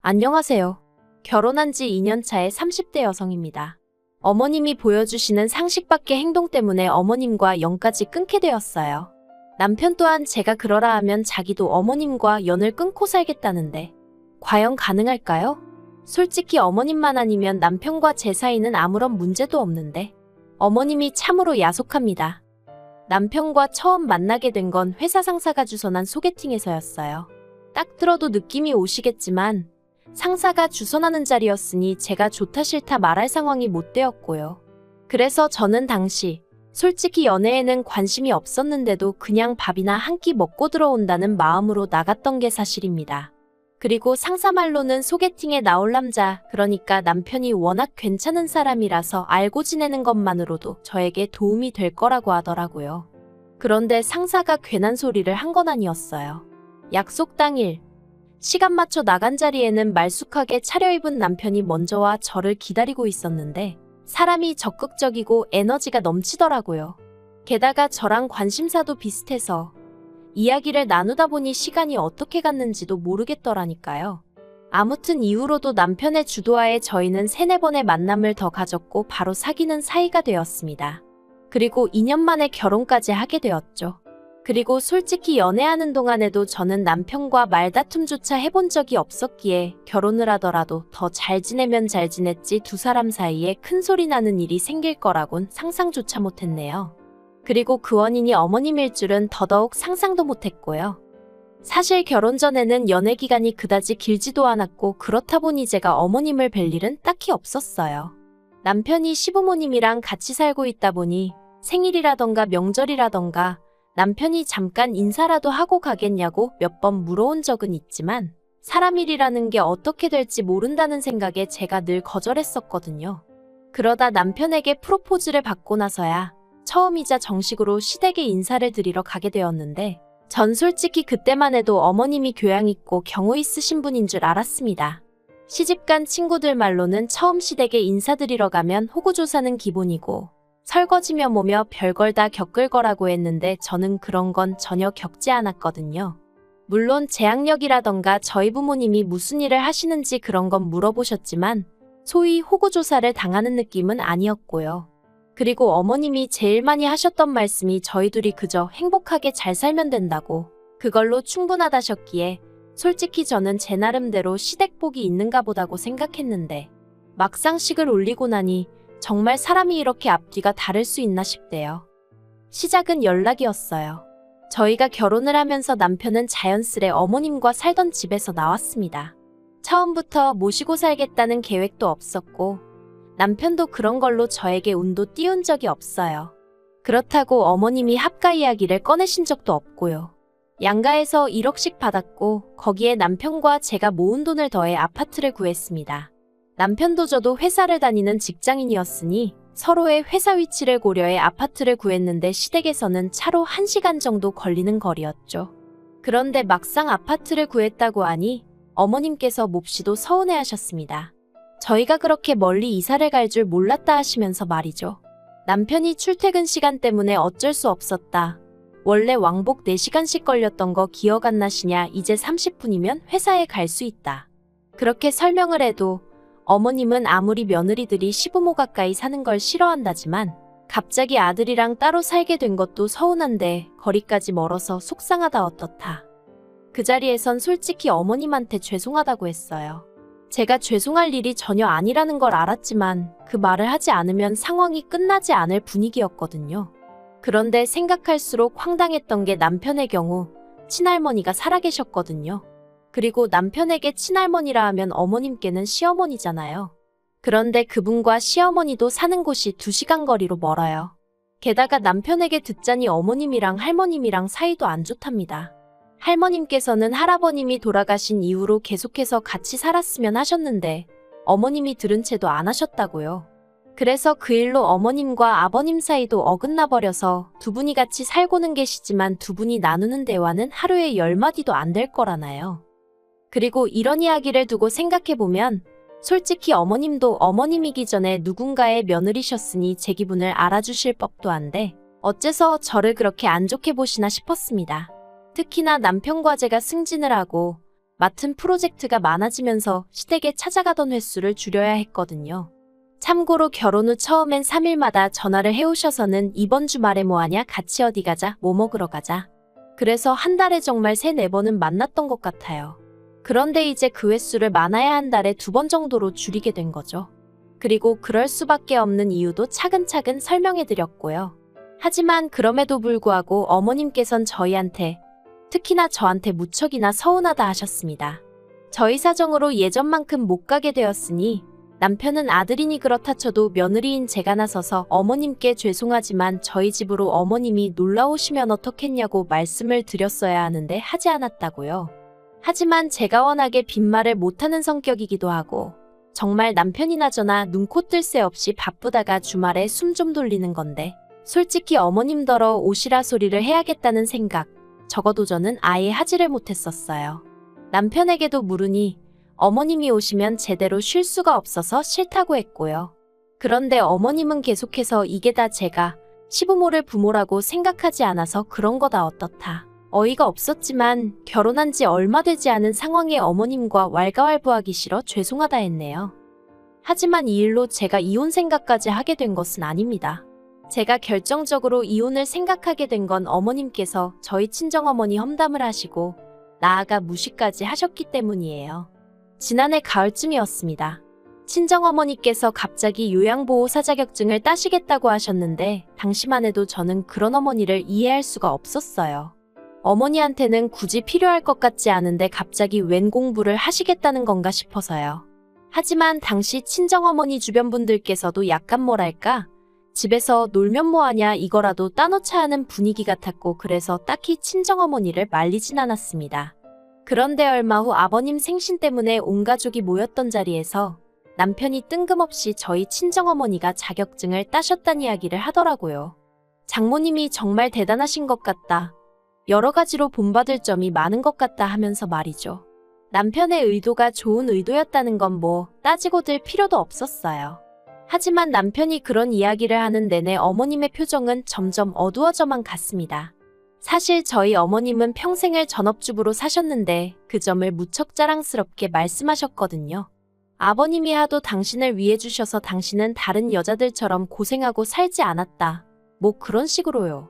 안녕하세요. 결혼한 지 2년 차의 30대 여성입니다. 어머님이 보여주시는 상식 밖의 행동 때문에 어머님과 연까지 끊게 되었어요. 남편 또한 제가 그러라 하면 자기도 어머님과 연을 끊고 살겠다는데 과연 가능할까요? 솔직히 어머님만 아니면 남편과 제 사이는 아무런 문제도 없는데 어머님이 참으로 야속합니다. 남편과 처음 만나게 된 건 회사 상사가 주선한 소개팅에서였어요. 딱 들어도 느낌이 오시겠지만 상사가 주선하는 자리였으니 제가 좋다 싫다 말할 상황이 못 되었고요. 그래서 저는 당시 솔직히 연애에는 관심이 없었는데도 그냥 밥이나 한 끼 먹고 들어온다는 마음으로 나갔던 게 사실입니다. 그리고 상사 말로는 소개팅에 나올 남자, 그러니까 남편이 워낙 괜찮은 사람이라서 알고 지내는 것만으로도 저에게 도움이 될 거라고 하더라고요. 그런데 상사가 괜한 소리를 한 건 아니었어요. 약속 당일 시간 맞춰 나간 자리에는 말쑥하게 차려입은 남편이 먼저 와 저를 기다리고 있었는데 사람이 적극적이고 에너지가 넘치더라고요. 게다가 저랑 관심사도 비슷해서 이야기를 나누다 보니 시간이 어떻게 갔는지도 모르겠더라니까요. 아무튼 이후로도 남편의 주도하에 저희는 3-4번의 만남을 더 가졌고 바로 사귀는 사이가 되었습니다. 그리고 2년 만에 결혼까지 하게 되었죠. 그리고 솔직히 연애하는 동안에도 저는 남편과 말다툼조차 해본 적이 없었기에 결혼을 하더라도 더 잘 지내면 잘 지냈지 두 사람 사이에 큰 소리 나는 일이 생길 거라곤 상상조차 못했네요. 그리고 그 원인이 어머님일 줄은 더더욱 상상도 못했고요. 사실 결혼 전에는 연애 기간이 그다지 길지도 않았고 그렇다 보니 제가 어머님을 뵐 일은 딱히 없었어요. 남편이 시부모님이랑 같이 살고 있다 보니 생일이라던가 명절이라던가 남편이 잠깐 인사라도 하고 가겠냐고 몇 번 물어온 적은 있지만 사람 일이라는 게 어떻게 될지 모른다는 생각에 제가 늘 거절했었거든요. 그러다 남편에게 프로포즈를 받고 나서야 처음이자 정식으로 시댁에 인사를 드리러 가게 되었는데 전 솔직히 그때만 해도 어머님이 교양 있고 경우 있으신 분인 줄 알았습니다. 시집간 친구들 말로는 처음 시댁에 인사드리러 가면 호구조사는 기본이고 설거지며 뭐며 별걸 다 겪을 거라고 했는데 저는 그런 건 전혀 겪지 않았거든요. 물론 재학력이라던가 저희 부모님이 무슨 일을 하시는지 그런 건 물어보셨지만 소위 호구조사를 당하는 느낌은 아니었고요. 그리고 어머님이 제일 많이 하셨던 말씀이 저희 둘이 그저 행복하게 잘 살면 된다고 그걸로 충분하다셨기에 솔직히 저는 제 나름대로 시댁복이 있는가 보다고 생각했는데 막상 식을 올리고 나니 정말 사람이 이렇게 앞뒤가 다를 수 있나 싶대요. 시작은 연락이었어요. 저희가 결혼을 하면서 남편은 자연스레 어머님과 살던 집에서 나왔습니다. 처음부터 모시고 살겠다는 계획도 없었고 남편도 그런 걸로 저에게 운도 띄운 적이 없어요. 그렇다고 어머님이 합가 이야기를 꺼내신 적도 없고요. 양가에서 1억씩 받았고 거기에 남편과 제가 모은 돈을 더해 아파트를 구했습니다. 남편도 저도 회사를 다니는 직장인이었으니 서로의 회사 위치를 고려해 아파트를 구했는데 시댁에서는 차로 1시간 정도 걸리는 거리였죠. 그런데 막상 아파트를 구했다고 하니 어머님께서 몹시도 서운해하셨습니다. 저희가 그렇게 멀리 이사를 갈 줄 몰랐다 하시면서 말이죠. 남편이 출퇴근 시간 때문에 어쩔 수 없었다. 원래 왕복 4시간씩 걸렸던 거 기억 안 나시냐? 이제 30분이면 회사에 갈 수 있다. 그렇게 설명을 해도 어머님은 아무리 며느리들이 시부모 가까이 사는 걸 싫어한다지만 갑자기 아들이랑 따로 살게 된 것도 서운한데 거리까지 멀어서 속상하다 어떻다. 그 자리에선 솔직히 어머님한테 죄송하다고 했어요. 제가 죄송할 일이 전혀 아니라는 걸 알았지만 그 말을 하지 않으면 상황이 끝나지 않을 분위기였거든요. 그런데 생각할수록 황당했던 게 남편의 경우 친할머니가 살아계셨거든요. 그리고 남편에게 친할머니라 하면 어머님께는 시어머니잖아요. 그런데 그분과 시어머니도 사는 곳이 2시간 거리로 멀어요. 게다가 남편에게 듣자니 어머님이랑 할머님이랑 사이도 안 좋답니다. 할머님께서는 할아버님이 돌아가신 이후로 계속해서 같이 살았으면 하셨는데 어머님이 들은 채도 안 하셨다고요. 그래서 그 일로 어머님과 아버님 사이도 어긋나 버려서 두 분이 같이 살고는 계시지만 두 분이 나누는 대화는 하루에 10마디도 안 될 거라나요. 그리고 이런 이야기를 두고 생각해보면 솔직히 어머님도 어머님이기 전에 누군가의 며느리셨으니 제 기분을 알아주실 법도 한데 어째서 저를 그렇게 안 좋게 보시나 싶었습니다. 특히나 남편과 제가 승진을 하고 맡은 프로젝트가 많아지면서 시댁에 찾아가던 횟수를 줄여야 했거든요. 참고로 결혼 후 처음엔 3일마다 전화를 해오셔서는 이번 주말에 뭐하냐, 같이 어디 가자, 뭐 먹으러 가자. 그래서 한 달에 정말 3-4번은 만났던 것 같아요. 그런데 이제 그 횟수를 많아야 한 달에 2번 정도로 줄이게 된 거죠. 그리고 그럴 수밖에 없는 이유도 차근차근 설명해드렸고요. 하지만 그럼에도 불구하고 어머님께선 저희한테, 특히나 저한테 무척이나 서운하다 하셨습니다. 저희 사정으로 예전만큼 못 가게 되었으니 남편은 아들이니 그렇다 쳐도 며느리인 제가 나서서 어머님께 죄송하지만 저희 집으로 어머님이 놀러오시면 어떻겠냐고 말씀을 드렸어야 하는데 하지 않았다고요. 하지만 제가 워낙에 빈말을 못하는 성격이기도 하고 정말 남편이나 저나 눈코 뜰 새 없이 바쁘다가 주말에 숨 좀 돌리는 건데 솔직히 어머님더러 오시라 소리를 해야겠다는 생각, 적어도 저는 아예 하지를 못했었어요. 남편에게도 물으니 어머님이 오시면 제대로 쉴 수가 없어서 싫다고 했고요. 그런데 어머님은 계속해서 이게 다 제가 시부모를 부모라고 생각하지 않아서 그런 거다 어떻다. 어이가 없었지만 결혼한 지 얼마 되지 않은 상황에 어머님과 왈가왈부하기 싫어 죄송하다 했네요. 하지만 이 일로 제가 이혼 생각까지 하게 된 것은 아닙니다. 제가 결정적으로 이혼을 생각하게 된 건 어머님께서 저희 친정어머니 험담을 하시고 나아가 무시까지 하셨기 때문이에요. 지난해 가을쯤이었습니다. 친정어머니께서 갑자기 요양보호사 자격증을 따시겠다고 하셨는데 당시만 해도 저는 그런 어머니를 이해할 수가 없었어요. 어머니한테는 굳이 필요할 것 같지 않은데 갑자기 웬 공부를 하시겠다는 건가 싶어서요. 하지만 당시 친정어머니 주변 분들께서도 약간 뭐랄까 집에서 놀면 뭐하냐 이거라도 따놓자 하는 분위기 같았고 그래서 딱히 친정어머니를 말리진 않았습니다. 그런데 얼마 후 아버님 생신 때문에 온 가족이 모였던 자리에서 남편이 뜬금없이 저희 친정어머니가 자격증을 따셨다는 이야기를 하더라고요. 장모님이 정말 대단하신 것 같다. 여러 가지로 본받을 점이 많은 것 같다 하면서 말이죠. 남편의 의도가 좋은 의도였다는 건 뭐 따지고 들 필요도 없었어요. 하지만 남편이 그런 이야기를 하는 내내 어머님의 표정은 점점 어두워져만 갔습니다. 사실 저희 어머님은 평생을 전업주부로 사셨는데 그 점을 무척 자랑스럽게 말씀하셨거든요. 아버님이 하도 당신을 위해 주셔서 당신은 다른 여자들처럼 고생하고 살지 않았다. 뭐 그런 식으로요.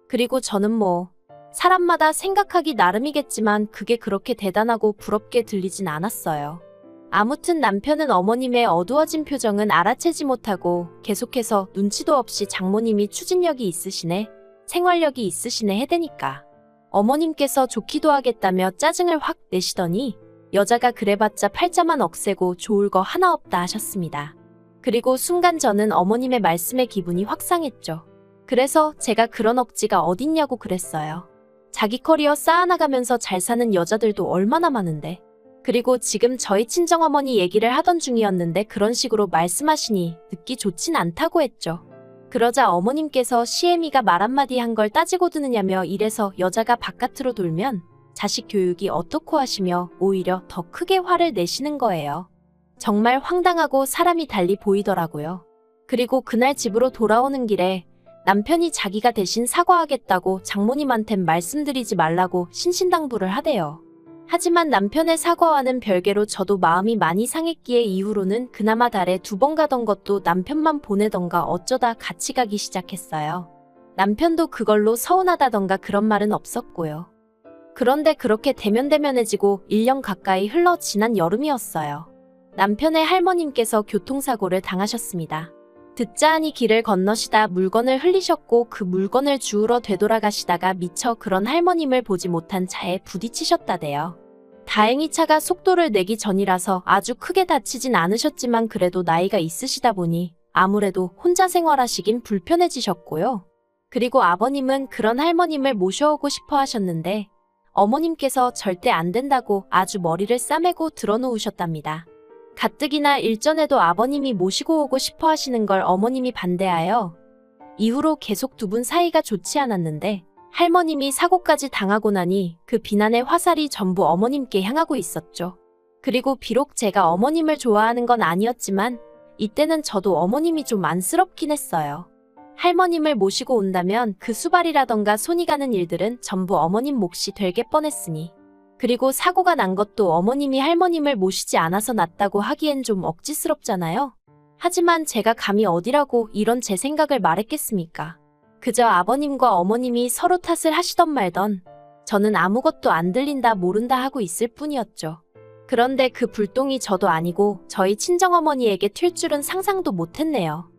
그리고 저는 뭐 사람마다 생각하기 나름이겠지만 그게 그렇게 대단하고 부럽게 들리진 않았어요. 아무튼 남편은 어머님의 어두워진 표정은 알아채지 못하고 계속해서 눈치도 없이 장모님이 추진력이 있으시네, 생활력이 있으시네 해대니까 어머님께서 좋기도 하겠다며 짜증을 확 내시더니 여자가 그래봤자 팔자만 억세고 좋을 거 하나 없다 하셨습니다. 그리고 순간 저는 어머님의 말씀에 기분이 확 상했죠. 그래서 제가 그런 억지가 어딨냐고 그랬어요. 자기 커리어 쌓아나가면서 잘 사는 여자들도 얼마나 많은데. 그리고 지금 저희 친정어머니 얘기를 하던 중이었는데 그런 식으로 말씀하시니 듣기 좋진 않다고 했죠. 그러자 어머님께서 시애미가 말 한마디 한 걸 따지고 드느냐며 이래서 여자가 바깥으로 돌면 자식 교육이 어떻고 하시며 오히려 더 크게 화를 내시는 거예요. 정말 황당하고 사람이 달리 보이더라고요. 그리고 그날 집으로 돌아오는 길에 남편이 자기가 대신 사과하겠다고 장모님한텐 말씀드리지 말라고 신신당부를 하대요. 하지만 남편의 사과와는 별개로 저도 마음이 많이 상했기에 이후로는 그나마 달에 2번 가던 것도 남편만 보내던가 어쩌다 같이 가기 시작했어요. 남편도 그걸로 서운하다던가 그런 말은 없었고요. 그런데 그렇게 대면대면해지고 1년 가까이 흘러 지난 여름이었어요. 남편의 할머님께서 교통사고를 당하셨습니다. 듣자 하니 길을 건너시다 물건을 흘리셨고 그 물건을 주우러 되돌아가시다가 미처 그런 할머님을 보지 못한 차에 부딪히셨다대요. 다행히 차가 속도를 내기 전이라서 아주 크게 다치진 않으셨지만 그래도 나이가 있으시다 보니 아무래도 혼자 생활하시긴 불편해지셨고요. 그리고 아버님은 그런 할머님을 모셔오고 싶어 하셨는데 어머님께서 절대 안 된다고 아주 머리를 싸매고 들어놓으셨답니다. 가뜩이나 일전에도 아버님이 모시고 오고 싶어 하시는 걸 어머님이 반대하여 이후로 계속 2분 사이가 좋지 않았는데 할머님이 사고까지 당하고 나니 그 비난의 화살이 전부 어머님께 향하고 있었죠. 그리고 비록 제가 어머님을 좋아하는 건 아니었지만 이때는 저도 어머님이 좀 안쓰럽긴 했어요. 할머님을 모시고 온다면 그 수발이라던가 손이 가는 일들은 전부 어머님 몫이 되게 뻔했으니 그리고 사고가 난 것도 어머님이 할머님을 모시지 않아서 났다고 하기엔 좀 억지스럽잖아요. 하지만 제가 감히 어디라고 이런 제 생각을 말했겠습니까? 그저 아버님과 어머님이 서로 탓을 하시던 말던 저는 아무것도 안 들린다 모른다 하고 있을 뿐이었죠. 그런데 그 불똥이 저도 아니고 저희 친정어머니에게 튈 줄은 상상도 못했네요.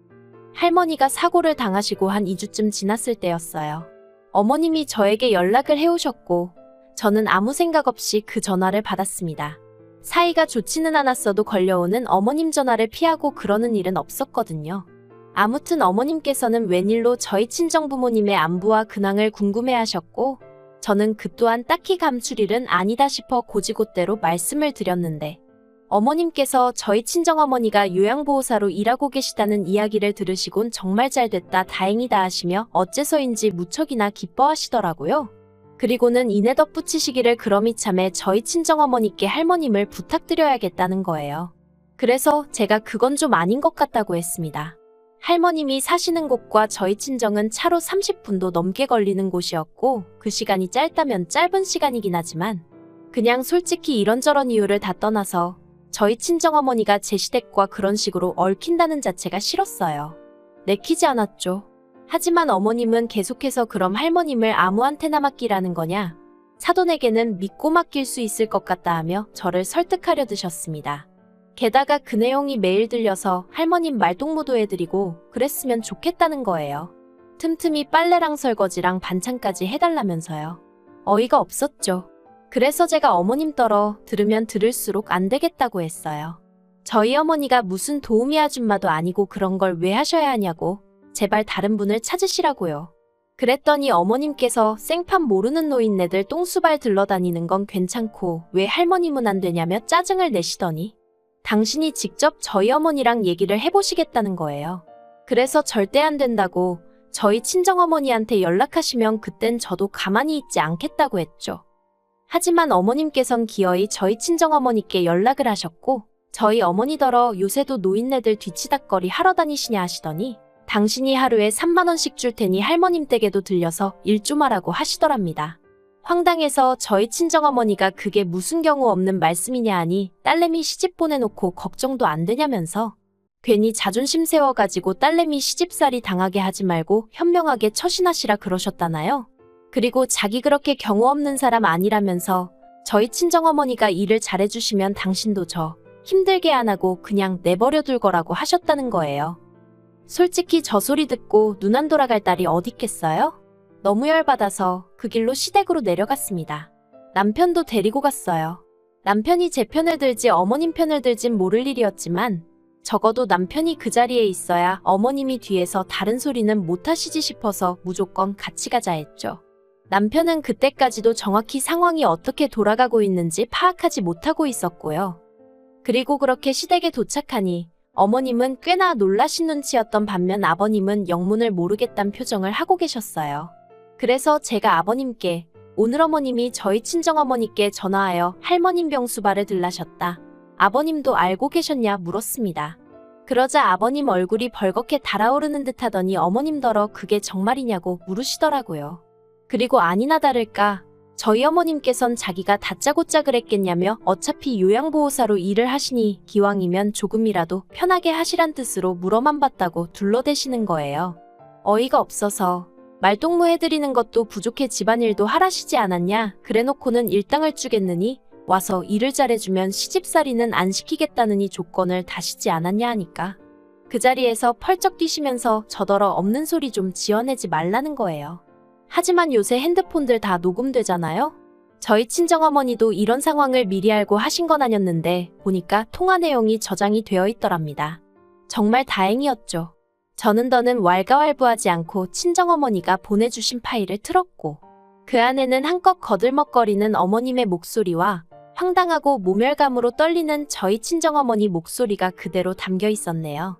할머니가 사고를 당하시고 한 2주쯤 지났을 때였어요. 어머님이 저에게 연락을 해오셨고 저는 아무 생각 없이 그 전화를 받았습니다. 사이가 좋지는 않았어도 걸려오는 어머님 전화를 피하고 그러는 일은 없었거든요. 아무튼 어머님께서는 웬일로 저희 친정부모님의 안부와 근황을 궁금해하셨고 저는 그 또한 딱히 감출 일은 아니다 싶어 고지곳대로 말씀을 드렸는데 어머님께서 저희 친정어머니가 요양보호사로 일하고 계시다는 이야기를 들으시곤 정말 잘됐다 다행이다 하시며 어째서인지 무척이나 기뻐하시더라고요. 그리고는 이내 덧붙이시기를 그럼 이참에 저희 친정어머니께 할머님을 부탁드려야겠다는 거예요. 그래서 제가 그건 좀 아닌 것 같다고 했습니다. 할머님이 사시는 곳과 저희 친정은 차로 30분도 넘게 걸리는 곳이었고 그 시간이 짧다면 짧은 시간이긴 하지만 그냥 솔직히 이런저런 이유를 다 떠나서 저희 친정어머니가 제 시댁과 그런 식으로 얽힌다는 자체가 싫었어요. 내키지 않았죠. 하지만 어머님은 계속해서 그럼 할머님을 아무한테나 맡기라는 거냐? 사돈에게는 믿고 맡길 수 있을 것 같다 하며 저를 설득하려 드셨습니다. 게다가 그 내용이 매일 들려서 할머님 말동무도 해드리고 그랬으면 좋겠다는 거예요. 틈틈이 빨래랑 설거지랑 반찬까지 해달라면서요. 어이가 없었죠. 그래서 제가 어머님 떨어 들으면 들을수록 안 되겠다고 했어요. 저희 어머니가 무슨 도우미 아줌마도 아니고 그런 걸 왜 하셔야 하냐고 제발 다른 분을 찾으시라고요. 그랬더니 어머님께서 생판 모르는 노인네들 똥수발 들러다니는 건 괜찮고 왜 할머님은 안 되냐며 짜증을 내시더니 당신이 직접 저희 어머니랑 얘기를 해보시겠다는 거예요. 그래서 절대 안 된다고 저희 친정어머니한테 연락하시면 그땐 저도 가만히 있지 않겠다고 했죠. 하지만 어머님께선 기어이 저희 친정어머니께 연락을 하셨고 저희 어머니더러 요새도 노인네들 뒤치다꺼리 하러 다니시냐 하시더니 당신이 하루에 3만 원씩 줄 테니 할머님 댁에도 들려서 일 좀 하라고 하시더랍니다. 황당해서 저희 친정어머니가 그게 무슨 경우 없는 말씀이냐 하니 딸내미 시집 보내놓고 걱정도 안 되냐면서 괜히 자존심 세워가지고 딸내미 시집살이 당하게 하지 말고 현명하게 처신하시라 그러셨다나요? 그리고 자기 그렇게 경우 없는 사람 아니라면서 저희 친정어머니가 일을 잘해주시면 당신도 저 힘들게 안 하고 그냥 내버려 둘 거라고 하셨다는 거예요. 솔직히 저 소리 듣고 눈 안 돌아갈 딸이 어딨겠어요? 너무 열받아서 그 길로 시댁으로 내려갔습니다. 남편도 데리고 갔어요. 남편이 제 편을 들지 어머님 편을 들진 모를 일이었지만 적어도 남편이 그 자리에 있어야 어머님이 뒤에서 다른 소리는 못하시지 싶어서 무조건 같이 가자 했죠. 남편은 그때까지도 정확히 상황이 어떻게 돌아가고 있는지 파악하지 못하고 있었고요. 그리고 그렇게 시댁에 도착하니 어머님은 꽤나 놀라신 눈치였던 반면 아버님은 영문을 모르겠단 표정을 하고 계셨어요. 그래서 제가 아버님께 오늘 어머님이 저희 친정어머니께 전화하여 할머님 병수발을 들라셨다. 아버님도 알고 계셨냐 물었습니다. 그러자 아버님 얼굴이 벌겋게 달아오르는 듯 하더니 어머님더러 그게 정말이냐고 물으시더라고요. 그리고 아니나 다를까 저희 어머님께선 자기가 다짜고짜 그랬겠냐며 어차피 요양보호사로 일을 하시니 기왕이면 조금이라도 편하게 하시란 뜻으로 물어만 봤다고 둘러대시는 거예요. 어이가 없어서 말동무 해드리는 것도 부족해 집안일도 하라시지 않았냐 그래놓고는 일당을 주겠느니 와서 일을 잘해주면 시집살이는 안 시키겠다느니 조건을 다시지 않았냐 하니까 그 자리에서 펄쩍 뛰시면서 저더러 없는 소리 좀 지어내지 말라는 거예요. 하지만 요새 핸드폰들 다 녹음되잖아요? 저희 친정어머니도 이런 상황을 미리 알고 하신 건 아니었는데 보니까 통화 내용이 저장이 되어 있더랍니다. 정말 다행이었죠. 저는 더는 왈가왈부하지 않고 친정어머니가 보내주신 파일을 틀었고 그 안에는 한껏 거들먹거리는 어머님의 목소리와 황당하고 모멸감으로 떨리는 저희 친정어머니 목소리가 그대로 담겨 있었네요.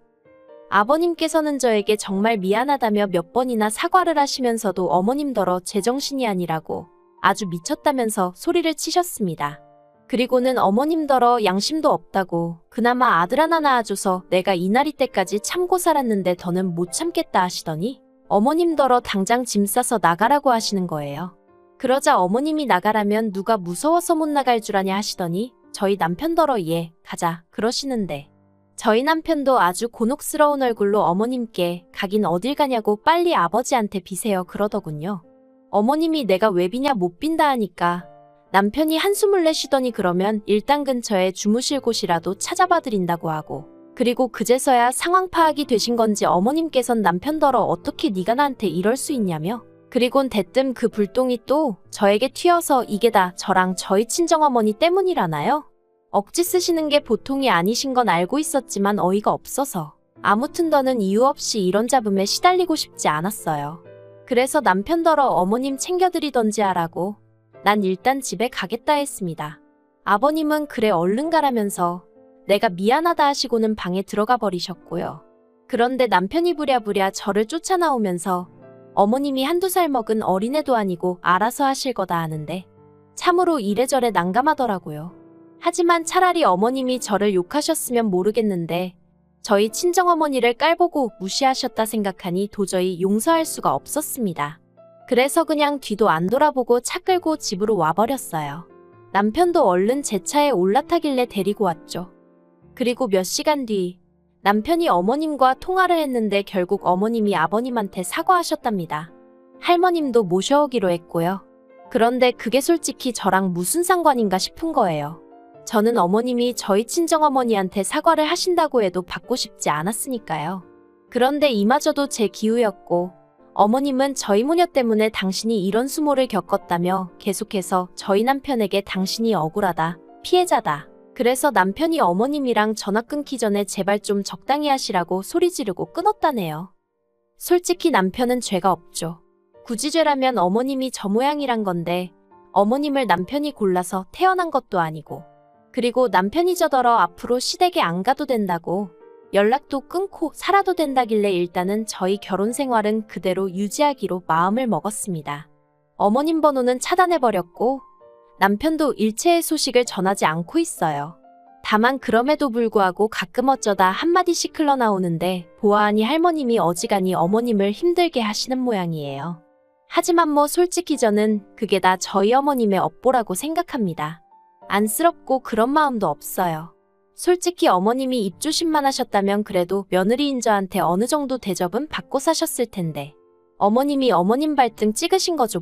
아버님께서는 저에게 정말 미안하다며 몇 번이나 사과를 하시면서도 어머님더러 제정신이 아니라고 아주 미쳤다면서 소리를 치셨습니다. 그리고는 어머님더러 양심도 없다고 그나마 아들 하나 낳아줘서 내가 이날이 때까지 참고 살았는데 더는 못 참겠다 하시더니 어머님더러 당장 짐 싸서 나가라고 하시는 거예요. 그러자 어머님이 나가라면 누가 무서워서 못 나갈 줄 아냐 하시더니 저희 남편더러 예, 가자 그러시는데 저희 남편도 아주 곤혹스러운 얼굴로 어머님께 가긴 어딜 가냐고 빨리 아버지한테 비세요 그러더군요. 어머님이 내가 왜 비냐 못 빈다 하니까 남편이 한숨을 내쉬더니 그러면 일단 근처에 주무실 곳이라도 찾아봐 드린다고 하고 그리고 그제서야 상황 파악이 되신 건지 어머님께선 남편더러 어떻게 네가 나한테 이럴 수 있냐며 그리곤 대뜸 그 불똥이 또 저에게 튀어서 이게 다 저랑 저희 친정어머니 때문이라나요? 억지 쓰시는 게 보통이 아니신 건 알고 있었지만 어이가 없어서 아무튼 더는 이유 없이 이런 잡음에 시달리고 싶지 않았어요. 그래서 남편더러 어머님 챙겨드리던지 하라고 난 일단 집에 가겠다 했습니다. 아버님은 그래 얼른 가라면서 내가 미안하다 하시고는 방에 들어가 버리셨고요. 그런데 남편이 부랴부랴 저를 쫓아나오면서 어머님이 한두 살 먹은 어린애도 아니고 알아서 하실 거다 하는데 참으로 이래저래 난감하더라고요. 하지만 차라리 어머님이 저를 욕하셨으면 모르겠는데 저희 친정어머니를 깔보고 무시하셨다 생각하니 도저히 용서할 수가 없었습니다. 그래서 그냥 뒤도 안 돌아보고 차 끌고 집으로 와버렸어요. 남편도 얼른 제 차에 올라타길래 데리고 왔죠. 그리고 몇 시간 뒤 남편이 어머님과 통화를 했는데 결국 어머님이 아버님한테 사과하셨답니다. 할머님도 모셔오기로 했고요. 그런데 그게 솔직히 저랑 무슨 상관인가 싶은 거예요. 저는 어머님이 저희 친정어머니한테 사과를 하신다고 해도 받고 싶지 않았으니까요. 그런데 이마저도 제 기우였고 어머님은 저희 모녀 때문에 당신이 이런 수모를 겪었다며 계속해서 저희 남편에게 당신이 억울하다, 피해자다. 그래서 남편이 어머님이랑 전화 끊기 전에 제발 좀 적당히 하시라고 소리 지르고 끊었다네요. 솔직히 남편은 죄가 없죠. 굳이 죄라면 어머님이 저 모양이란 건데 어머님을 남편이 골라서 태어난 것도 아니고 그리고 남편이 저더러 앞으로 시댁에 안 가도 된다고 연락도 끊고 살아도 된다길래 일단은 저희 결혼 생활은 그대로 유지하기로 마음을 먹었습니다. 어머님 번호는 차단해버렸고 남편도 일체의 소식을 전하지 않고 있어요. 다만 그럼에도 불구하고 가끔 어쩌다 한마디씩 흘러나오는데 보아하니 할머님이 어지간히 어머님을 힘들게 하시는 모양이에요. 하지만 뭐 솔직히 저는 그게 다 저희 어머님의 업보라고 생각합니다. 안쓰럽고 그런 마음도 없어요. 솔직히 어머님이 입조심만 하셨다면 그래도 며느리인 저한테 어느 정도 대접은 받고 사셨을 텐데 어머님이 어머님 발등 찍으신 거죠.